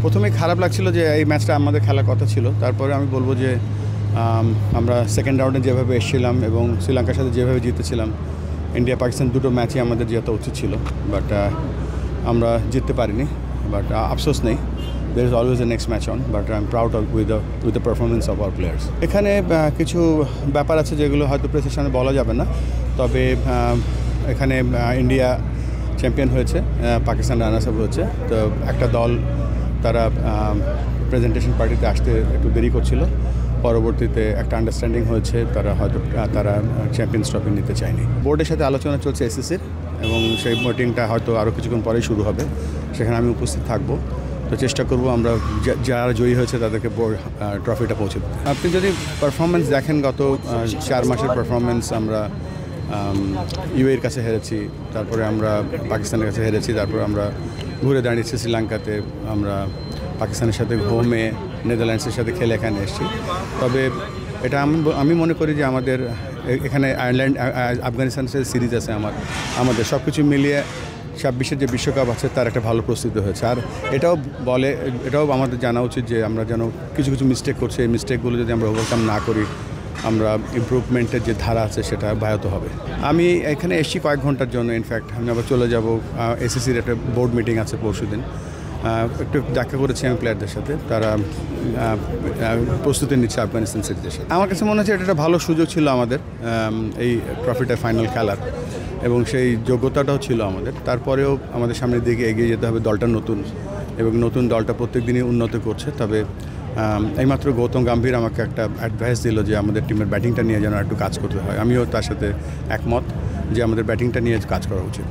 প্রথমে খারাপ লাগছিল যে এই ম্যাচটা আমাদের খেলার কথা ছিল, তারপরে আমি বলবো যে আমরা সেকেন্ড রাউন্ডে যেভাবে এসেছিলাম এবং শ্রীলঙ্কার সাথে যেভাবে জিতেছিলাম, ইন্ডিয়া পাকিস্তান দুটো ম্যাচই আমাদের জেতা উচিত ছিল, বাট আমরা জিততে পারিনি। বাট আফসোস নেই, there is always the next match on, but I'm proud of with the performance of our players. এখানে কিছু ব্যাপার আছে যেগুলো হয়তো প্রেসের সামনে বলা যাবে না, তবে এখানে ইন্ডিয়া চ্যাম্পিয়ন হয়েছে, পাকিস্তান রানার্স আপ হয়েছে। তো একটা দল তারা প্রেজেন্টেশন পার্টিতে আসতে একটু দেরি করছিল, পরবর্তীতে একটা আন্ডারস্ট্যান্ডিং হয়েছে, তারা চ্যাম্পিয়ন্স ট্রফি নিতে চায়নি। বোর্ডের সাথে আলোচনা চলছে এসএসসির, এবং সেই মিটিংটা হয়তো আরও কিছুক্ষণ পরেই শুরু হবে, সেখানে আমি উপস্থিত থাকবো। তো চেষ্টা করব আমরা যারা জয়ী হয়েছে তাদেরকে ট্রফিটা পৌঁছে দিতে। আপনি যদি পারফরমেন্স দেখেন, গত 4 মাসের পারফরমেন্স, আমরা ইউএর কাছে হেরেছি, তারপরে আমরা পাকিস্তানের কাছে হেরেছি, তারপরে আমরা ঘুরে দাঁড়িয়েছি শ্রীলঙ্কাতে, আমরা পাকিস্তানের সাথে হোমে নেদারল্যান্ডসের সাথে খেলে এখানে এসেছি। তবে এটা আমি মনে করি যে আমাদের এখানে আয়ারল্যান্ড আফগানিস্তানের সাথে সিরিজ আছে, আমাদের সব কিছু মিলিয়ে 26-এর যে বিশ্বকাপ আছে তার একটা ভালো প্রস্তুতি হয়েছে। আর এটাও আমাদের জানা উচিত যে আমরা যেন কিছু মিস্টেক করছি, এই মিস্টেকগুলো যদি আমরা ওভারকাম না করি, আমরা ইমপ্রুভমেন্টের যে ধারা আছে সেটা ব্যাহত হবে। আমি এখানে এসেছি কয়েক ঘন্টার জন্য, ইনফ্যাক্ট আমি আবার চলে যাব। এসএসসির একটা বোর্ড মিটিং আছে পরশুদিন, একটু দেখা করেছি আমি প্লেয়ারদের সাথে, তারা প্রস্তুতি নিচ্ছে আফগানিস্তান সিরিজের সাথে। আমার কাছে মনে হচ্ছে এটা একটা ভালো সুযোগ ছিল আমাদের এই ট্রফিটা ফাইনাল খেলার, এবং সেই যোগ্যতাটাও ছিল আমাদের। তারপরেও আমাদের সামনের দিকে এগিয়ে যেতে হবে, দলটা নতুন, এবং নতুন দলটা প্রত্যেক দিনই উন্নত করছে। তবে এইমাত্র গৌতম গম্ভীর আমাকে একটা অ্যাডভাইস দিল যে আমাদের টিমের ব্যাটিংটা নিয়ে যেন একটু কাজ করতে হয়। আমিও তার সাথে একমত যে আমাদের ব্যাটিংটা নিয়ে কাজ করা উচিত।